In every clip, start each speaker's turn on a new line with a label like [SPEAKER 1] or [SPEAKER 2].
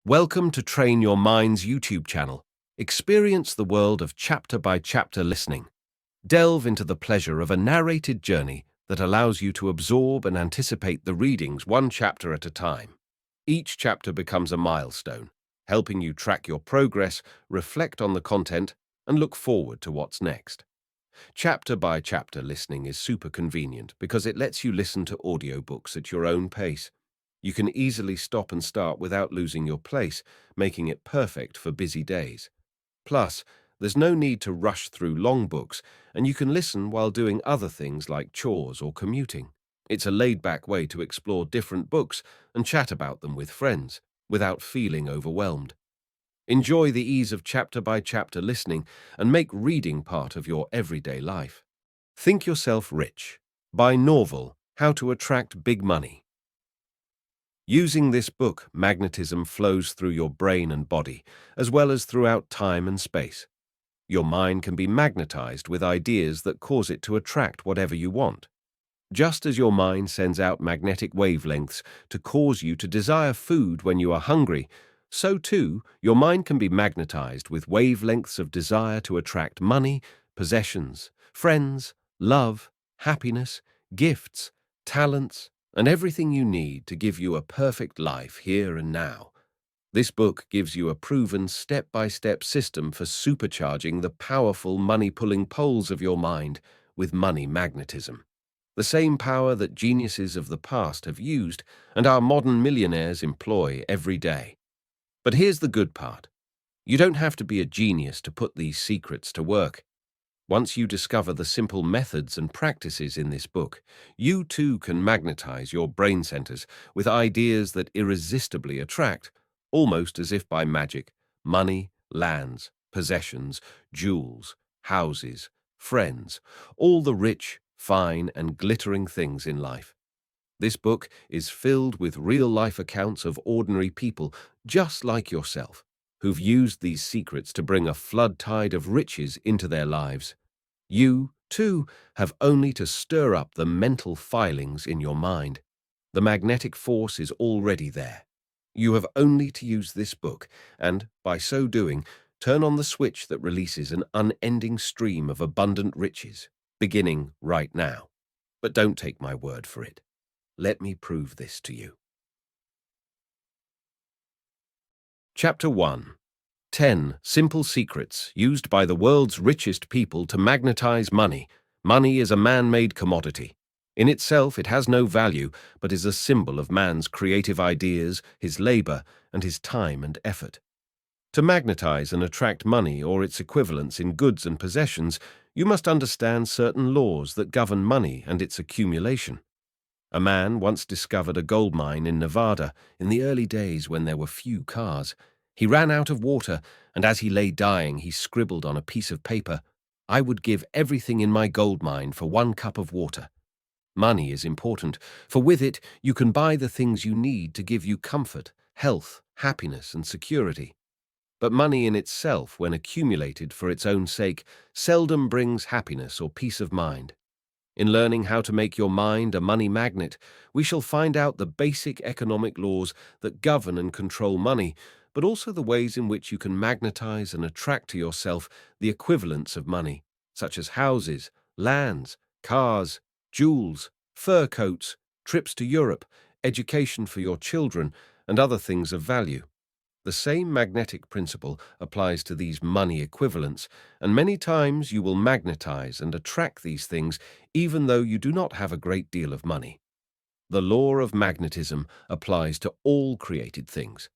[SPEAKER 1] Welcome to Train Your Mind's YouTube channel. Experience the world of chapter-by-chapter listening. Delve into the pleasure of a narrated journey that allows you to absorb and anticipate the readings one chapter at a time. Each chapter becomes a milestone, helping you track your progress, reflect on the content, and look forward to what's next. Chapter-by-chapter listening is super convenient because it lets you listen to audiobooks at your own pace. You can easily stop and start without losing your place, making it perfect for busy days. Plus, there's no need to rush through long books, and you can listen while doing other things like chores or commuting. It's a laid-back way to explore different books and chat about them with friends, without feeling overwhelmed. Enjoy the ease of chapter-by-chapter listening and make reading part of your everyday life. Think Yourself Rich by Norval, How to Attract Big Money. Using this book, magnetism flows through your brain and body, as well as throughout time and space. Your mind can be magnetized with ideas that cause it to attract whatever you want. Just as your mind sends out magnetic wavelengths to cause you to desire food when you are hungry, so too, your mind can be magnetized with wavelengths of desire to attract money, possessions, friends, love, happiness, gifts, talents, and everything you need to give you a perfect life here and now. This book gives you a proven step-by-step system for supercharging the powerful money-pulling poles of your mind with money magnetism. The same power that geniuses of the past have used and our modern millionaires employ every day. But here's the good part. You don't have to be a genius to put these secrets to work. Once you discover the simple methods and practices in this book, you too can magnetize your brain centers with ideas that irresistibly attract, almost as if by magic, money, lands, possessions, jewels, houses, friends, all the rich, fine, and glittering things in life. This book is filled with real-life accounts of ordinary people just like yourself, who've used these secrets to bring a flood tide of riches into their lives. You, too, have only to stir up the mental filings in your mind. The magnetic force is already there. You have only to use this book and, by so doing, turn on the switch that releases an unending stream of abundant riches, beginning right now. But don't take my word for it. Let me prove this to you. Chapter 1. 10 Simple Secrets Used by the World's Richest People to Magnetize Money. Money is a man-made commodity. In itself, it has no value, but is a symbol of man's creative ideas, his labor, and his time and effort. To magnetize and attract money or its equivalents in goods and possessions, you must understand certain laws that govern money and its accumulation. A man once discovered a gold mine in Nevada in the early days when there were few cars. He ran out of water, and as he lay dying, he scribbled on a piece of paper, "I would give everything in my gold mine for 1 cup of water." Money is important, for with it you can buy the things you need to give you comfort, health, happiness, and security. But money in itself, when accumulated for its own sake, seldom brings happiness or peace of mind. In learning how to make your mind a money magnet, we shall find out the basic economic laws that govern and control money, but also the ways in which you can magnetize and attract to yourself the equivalents of money, such as houses, lands, cars, jewels, fur coats, trips to Europe, education for your children, and other things of value. The same magnetic principle applies to these money equivalents, and many times you will magnetize and attract these things even though you do not have a great deal of money. The law of magnetism applies to all created things.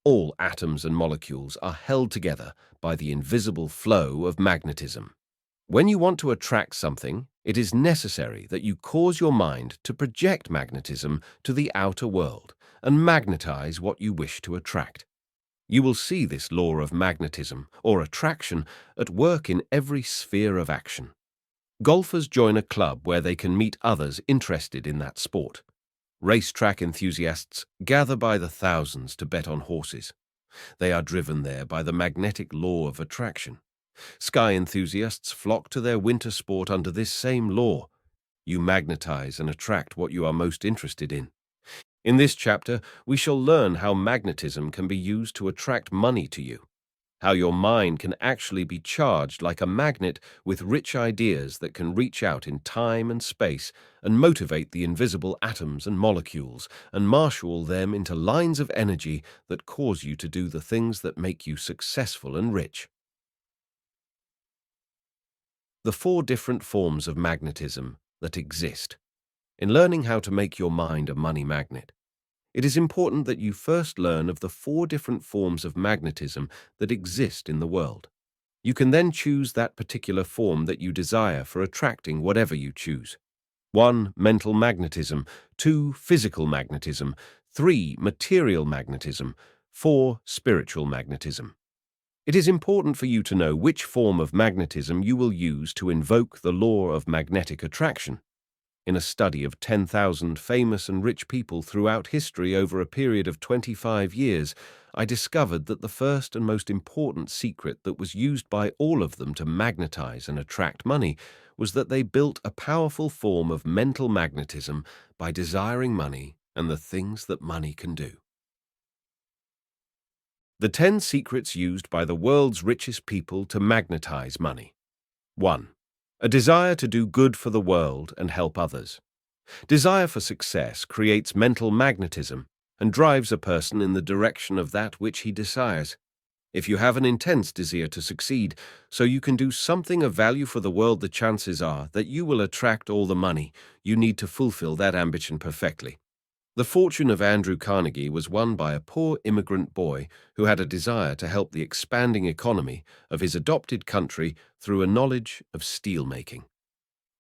[SPEAKER 1] All atoms and molecules are held together by the invisible flow of magnetism. When you want to attract something, it is necessary that you cause your mind to project magnetism to the outer world and magnetize what you wish to attract. You will see this law of magnetism, or attraction, at work in every sphere of action. Golfers join a club where they can meet others interested in that sport. Racetrack enthusiasts gather by the thousands to bet on horses. They are driven there by the magnetic law of attraction. Sky enthusiasts flock to their winter sport under this same law. You magnetize and attract what you are most interested in. In this chapter, we shall learn how magnetism can be used to attract money to you, how your mind can actually be charged like a magnet with rich ideas that can reach out in time and space and motivate the invisible atoms and molecules and marshal them into lines of energy that cause you to do the things that make you successful and rich. The four different forms of magnetism that exist. In learning how to make your mind a money magnet, it is important that you first learn of the four different forms of magnetism that exist in the world. You can then choose that particular form that you desire for attracting whatever you choose. 1. Mental magnetism. 2. Physical magnetism. 3. Material magnetism. 4. Spiritual magnetism. It is important for you to know which form of magnetism you will use to invoke the law of magnetic attraction. In a study of 10,000 famous and rich people throughout history over a period of 25 years, I discovered that the first and most important secret that was used by all of them to magnetize and attract money was that they built a powerful form of mental magnetism by desiring money and the things that money can do. The 10 secrets used by the world's richest people to magnetize money. 1. A desire to do good for the world and help others. Desire for success creates mental magnetism and drives a person in the direction of that which he desires. If you have an intense desire to succeed, so you can do something of value for the world, the chances are that you will attract all the money you need to fulfill that ambition perfectly. The fortune of Andrew Carnegie was won by a poor immigrant boy who had a desire to help the expanding economy of his adopted country through a knowledge of steelmaking.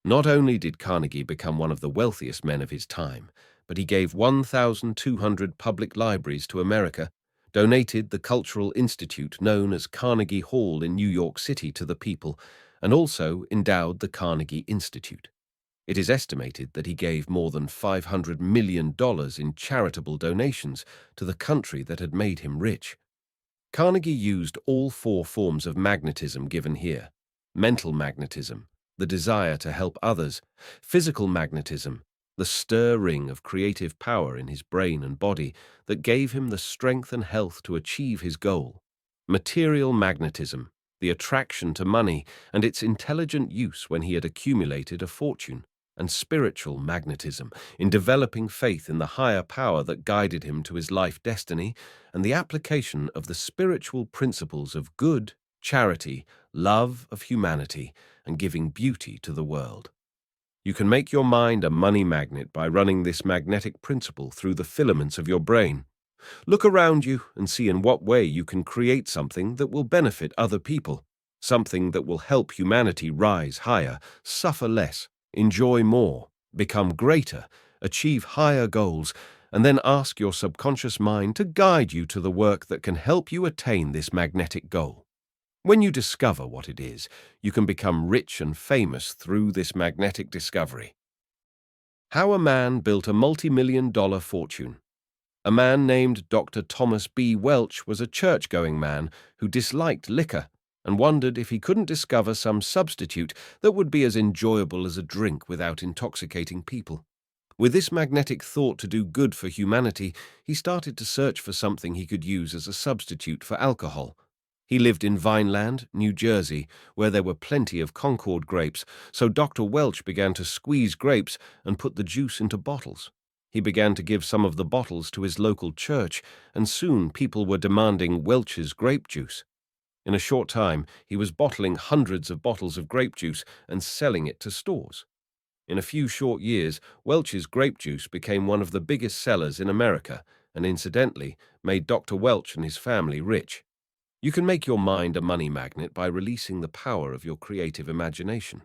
[SPEAKER 1] Not only did Carnegie become one of the wealthiest men of his time, but he gave 1,200 public libraries to America, donated the cultural institute known as Carnegie Hall in New York City to the people, and also endowed the Carnegie Institute. It is estimated that he gave more than $500 million in charitable donations to the country that had made him rich. Carnegie used all four forms of magnetism given here: mental magnetism, the desire to help others; physical magnetism, the stirring of creative power in his brain and body that gave him the strength and health to achieve his goal; material magnetism, the attraction to money and its intelligent use when he had accumulated a fortune; and spiritual magnetism, in developing faith in the higher power that guided him to his life destiny, and the application of the spiritual principles of good, charity, love of humanity, and giving beauty to the world. You can make your mind a money magnet by running this magnetic principle through the filaments of your brain. Look around you and see in what way you can create something that will benefit other people, something that will help humanity rise higher, suffer less, enjoy more, become greater, achieve higher goals, and then ask your subconscious mind to guide you to the work that can help you attain this magnetic goal. When you discover what it is, you can become rich and famous through this magnetic discovery. How a man built a multi-million-dollar fortune. A man named Dr. Thomas B. Welch was a church-going man who disliked liquor and wondered if he couldn't discover some substitute that would be as enjoyable as a drink without intoxicating people. With this magnetic thought to do good for humanity, he started to search for something he could use as a substitute for alcohol. He lived in Vineland, New Jersey, where there were plenty of Concord grapes, so Dr. Welch began to squeeze grapes and put the juice into bottles. He began to give some of the bottles to his local church, and soon people were demanding Welch's grape juice. In a short time, he was bottling hundreds of bottles of grape juice and selling it to stores. In a few short years, Welch's grape juice became one of the biggest sellers in America, and incidentally, made Dr. Welch and his family rich. You can make your mind a money magnet by releasing the power of your creative imagination.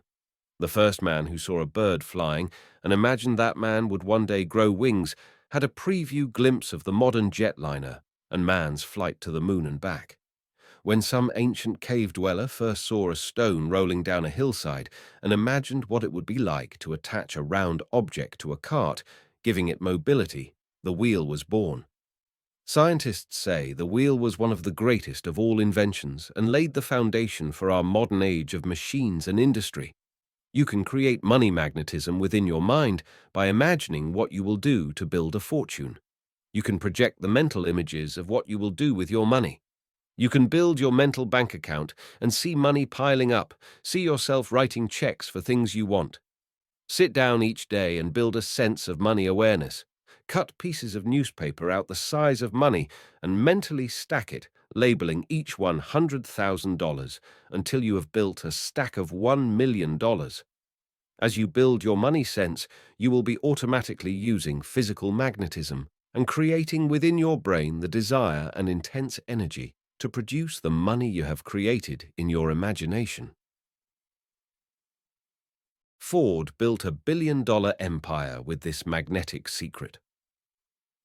[SPEAKER 1] The first man who saw a bird flying and imagined that man would one day grow wings had a preview glimpse of the modern jetliner and man's flight to the moon and back. When some ancient cave dweller first saw a stone rolling down a hillside and imagined what it would be like to attach a round object to a cart, giving it mobility, the wheel was born. Scientists say the wheel was one of the greatest of all inventions and laid the foundation for our modern age of machines and industry. You can create money magnetism within your mind by imagining what you will do to build a fortune. You can project the mental images of what you will do with your money. You can build your mental bank account and see money piling up, see yourself writing checks for things you want. Sit down each day and build a sense of money awareness. Cut pieces of newspaper out the size of money and mentally stack it, labeling each one $100,000 until you have built a stack of $1 million. As you build your money sense, you will be automatically using physical magnetism and creating within your brain the desire and intense energy to produce the money you have created in your imagination. Ford built a billion-dollar empire with this magnetic secret.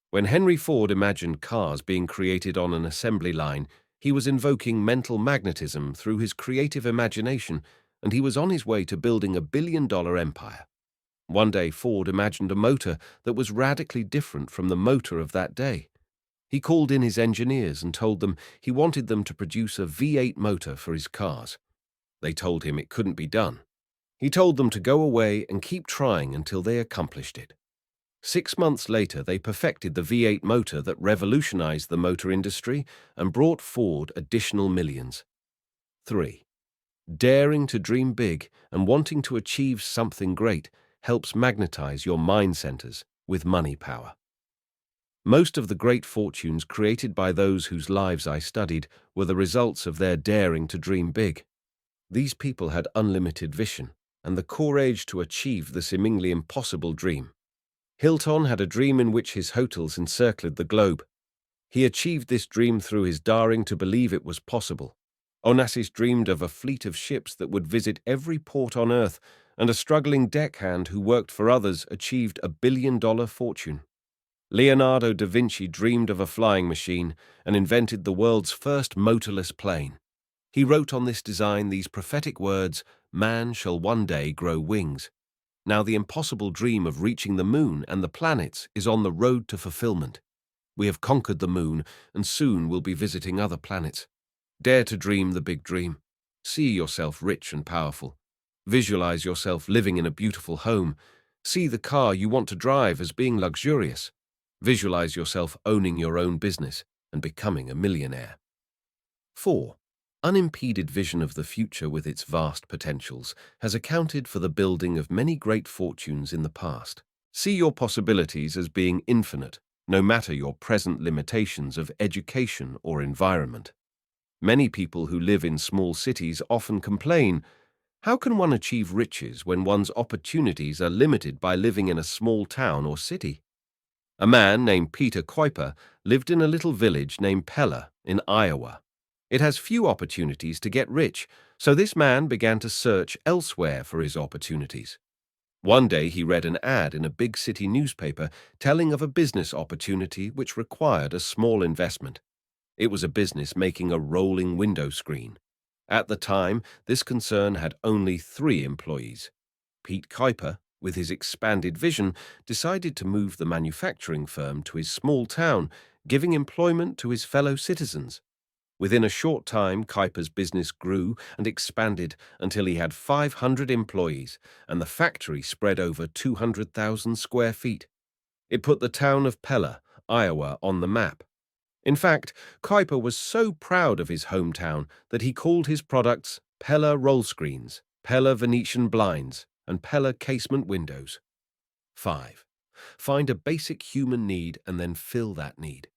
[SPEAKER 1] When Henry Ford imagined cars being created on an assembly line, he was invoking mental magnetism through his creative imagination, and he was on his way to building a billion-dollar empire. One day, Ford imagined a motor that was radically different from the motor of that day. He called in his engineers and told them he wanted them to produce a V8 motor for his cars. They told him it couldn't be done. He told them to go away and keep trying until they accomplished it. 6 months later, they perfected the V8 motor that revolutionized the motor industry and brought Ford additional millions. 3. Daring to dream big and wanting to achieve something great helps magnetize your mind centers with money power. Most of the great fortunes created by those whose lives I studied were the results of their daring to dream big. These people had unlimited vision and the courage to achieve the seemingly impossible dream. Hilton had a dream in which his hotels encircled the globe. He achieved this dream through his daring to believe it was possible. Onassis dreamed of a fleet of ships that would visit every port on Earth, and a struggling deckhand who worked for others achieved a billion-dollar fortune. Leonardo da Vinci dreamed of a flying machine and invented the world's first motorless plane. He wrote on this design these prophetic words, "Man shall one day grow wings." Now the impossible dream of reaching the moon and the planets is on the road to fulfillment. We have conquered the moon and soon will be visiting other planets. Dare to dream the big dream. See yourself rich and powerful. Visualize yourself living in a beautiful home. See the car you want to drive as being luxurious. Visualize yourself owning your own business and becoming a millionaire. 4. Unimpeded vision of the future with its vast potentials has accounted for the building of many great fortunes in the past. See your possibilities as being infinite, no matter your present limitations of education or environment. Many people who live in small cities often complain, how can one achieve riches when one's opportunities are limited by living in a small town or city? A man named Peter Kuiper lived in a little village named Pella in Iowa. It has few opportunities to get rich, so this man began to search elsewhere for his opportunities. One day he read an ad in a big city newspaper telling of a business opportunity which required a small investment. It was a business making a rolling window screen. At the time, this concern had only 3 employees. Pete Kuiper, with his expanded vision, decided to move the manufacturing firm to his small town, giving employment to his fellow citizens. Within a short time, Kuiper's business grew and expanded until he had 500 employees, and the factory spread over 200,000 square feet. It put the town of Pella, Iowa, on the map. In fact, Kuiper was so proud of his hometown that he called his products Pella roll screens, Pella Venetian blinds, and Pella casement windows. 5. Find a basic human need and then fill that need.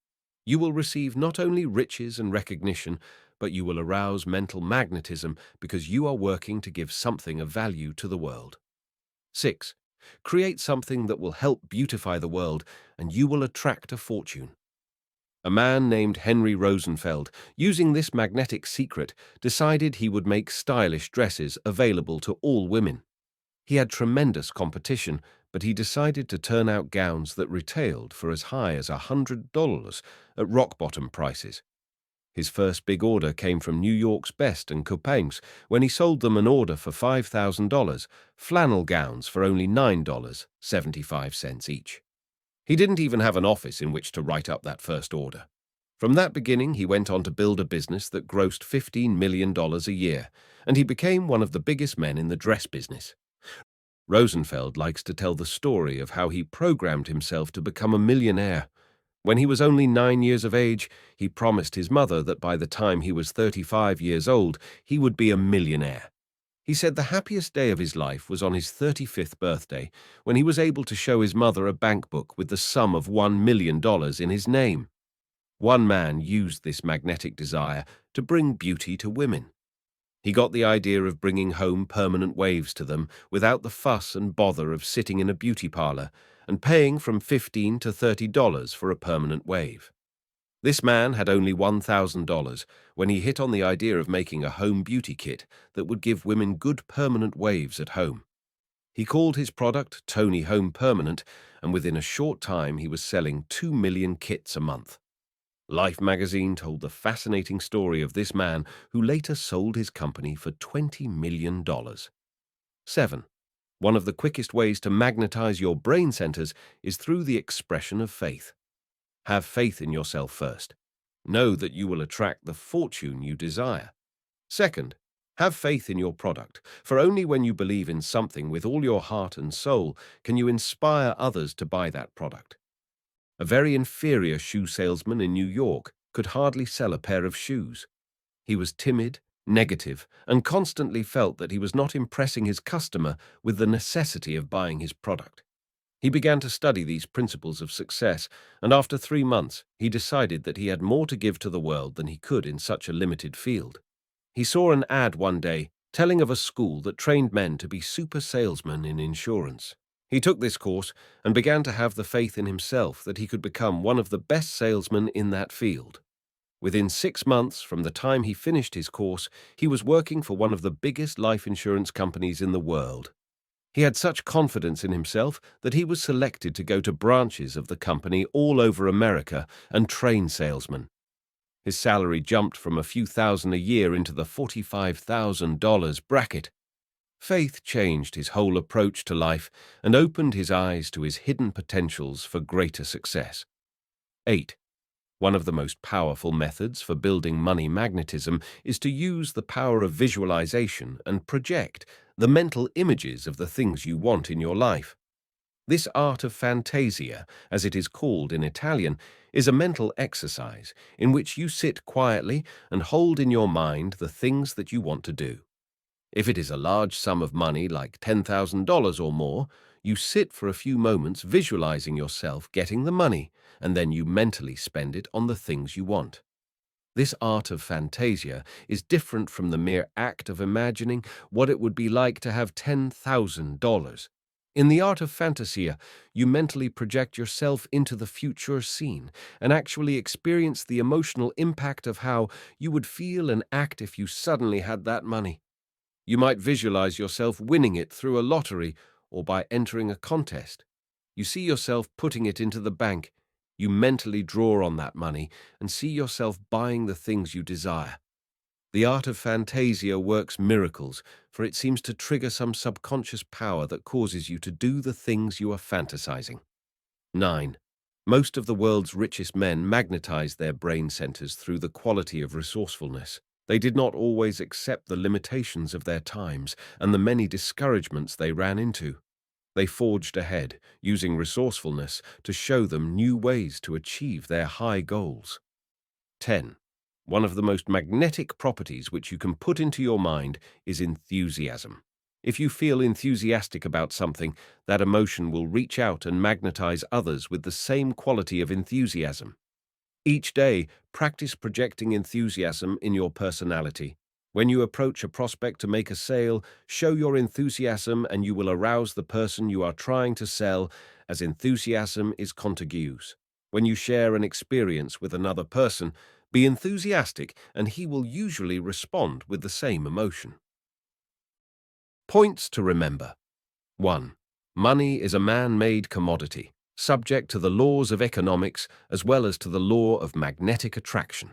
[SPEAKER 1] You will receive not only riches and recognition, but you will arouse mental magnetism because you are working to give something of value to the world. 6. Create something that will help beautify the world, and you will attract a fortune. A man named Henry Rosenfeld, using this magnetic secret, decided he would make stylish dresses available to all women. He had tremendous competition, but he decided to turn out gowns that retailed for as high as $100 at rock-bottom prices. His first big order came from New York's Best and Copains when he sold them an order for $5,000, flannel gowns for only $9.75 each. He didn't even have an office in which to write up that first order. From that beginning, he went on to build a business that grossed $15 million a year, and he became one of the biggest men in the dress business. Rosenfeld likes to tell the story of how he programmed himself to become a millionaire. When he was only 9 years of age, he promised his mother that by the time he was 35 years old, he would be a millionaire. He said the happiest day of his life was on his 35th birthday, when he was able to show his mother a bank book with the sum of $1 million in his name. One man used this magnetic desire to bring beauty to women. He got the idea of bringing home permanent waves to them without the fuss and bother of sitting in a beauty parlor and paying from $15 to $30 for a permanent wave. This man had only $1,000 when he hit on the idea of making a home beauty kit that would give women good permanent waves at home. He called his product Tony Home Permanent, and within a short time he was selling 2 million kits a month. Life magazine told the fascinating story of this man who later sold his company for $20 million. 7. One of the quickest ways to magnetize your brain centers is through the expression of faith. Have faith in yourself first. Know that you will attract the fortune you desire. Second, have faith in your product, for only when you believe in something with all your heart and soul can you inspire others to buy that product. A very inferior shoe salesman in New York could hardly sell a pair of shoes. He was timid, negative, and constantly felt that he was not impressing his customer with the necessity of buying his product. He began to study these principles of success, and after 3 months, he decided that he had more to give to the world than he could in such a limited field. He saw an ad one day telling of a school that trained men to be super salesmen in insurance. He took this course and began to have the faith in himself that he could become one of the best salesmen in that field. Within 6 months from the time he finished his course, he was working for one of the biggest life insurance companies in the world. He had such confidence in himself that he was selected to go to branches of the company all over America and train salesmen. His salary jumped from a few thousand a year into the $45,000 bracket. Faith changed his whole approach to life and opened his eyes to his hidden potentials for greater success. 8. One of the most powerful methods for building money magnetism is to use the power of visualization and project the mental images of the things you want in your life. This art of fantasia, as it is called in Italian, is a mental exercise in which you sit quietly and hold in your mind the things that you want to do. If it is a large sum of money like $10,000 or more, you sit for a few moments visualizing yourself getting the money, and then you mentally spend it on the things you want. This art of fantasia is different from the mere act of imagining what it would be like to have $10,000. In the art of fantasia, you mentally project yourself into the future scene and actually experience the emotional impact of how you would feel and act if you suddenly had that money. You might visualize yourself winning it through a lottery or by entering a contest. You see yourself putting it into the bank. You mentally draw on that money and see yourself buying the things you desire. The art of fantasia works miracles, for it seems to trigger some subconscious power that causes you to do the things you are fantasizing. 9. Most of the world's richest men magnetize their brain centers through the quality of resourcefulness. They did not always accept the limitations of their times and the many discouragements they ran into. They forged ahead, using resourcefulness to show them new ways to achieve their high goals. 10. One of the most magnetic properties which you can put into your mind is enthusiasm. If you feel enthusiastic about something, that emotion will reach out and magnetize others with the same quality of enthusiasm. Each day, practice projecting enthusiasm in your personality. When you approach a prospect to make a sale, show your enthusiasm and you will arouse the person you are trying to sell, as enthusiasm is contagious. When you share an experience with another person, be enthusiastic and he will usually respond with the same emotion. Points to remember. 1. Money is a man-made commodity, subject to the laws of economics as well as to the law of magnetic attraction.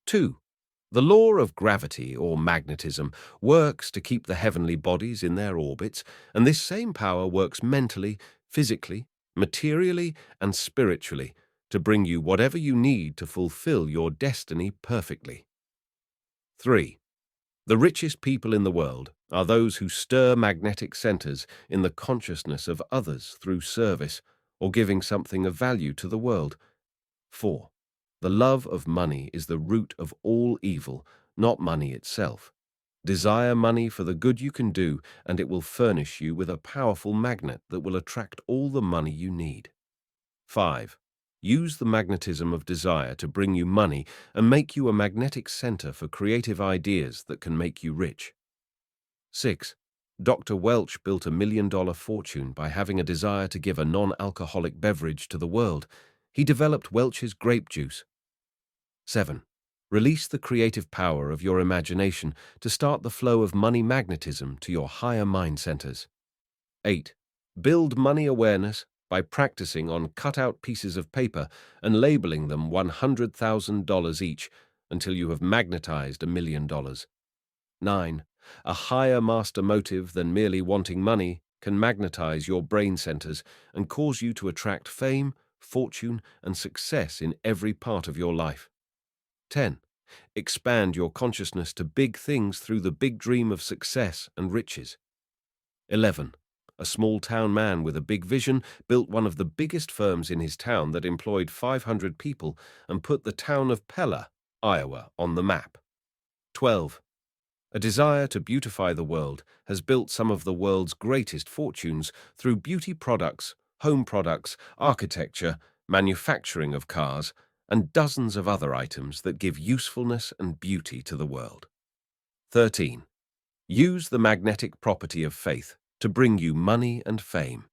[SPEAKER 1] 2. The law of gravity, or magnetism, works to keep the heavenly bodies in their orbits, and this same power works mentally, physically, materially, and spiritually to bring you whatever you need to fulfill your destiny perfectly. 3. The richest people in the world are those who stir magnetic centers in the consciousness of others through service or giving something of value to the world. 4. The love of money is the root of all evil, not money itself. Desire money for the good you can do, and it will furnish you with a powerful magnet that will attract all the money you need. 5. Use the magnetism of desire to bring you money and make you a magnetic center for creative ideas that can make you rich. 6. Dr. Welch built $1 million fortune by having a desire to give a non-alcoholic beverage to the world. He developed Welch's grape juice. 7. Release the creative power of your imagination to start the flow of money magnetism to your higher mind centers. 8. Build money awareness by practicing on cut-out pieces of paper and labeling them $100,000 each until you have magnetized $1 million. 9. A higher master motive than merely wanting money can magnetize your brain centers and cause you to attract fame, fortune, and success in every part of your life. 10. Expand your consciousness to big things through the big dream of success and riches. 11. A small-town man with a big vision built one of the biggest firms in his town that employed 500 people and put the town of Pella, Iowa, on the map. 12. A desire to beautify the world has built some of the world's greatest fortunes through beauty products, home products, architecture, manufacturing of cars, and dozens of other items that give usefulness and beauty to the world. 13. Use the magnetic property of faith to bring you money and fame.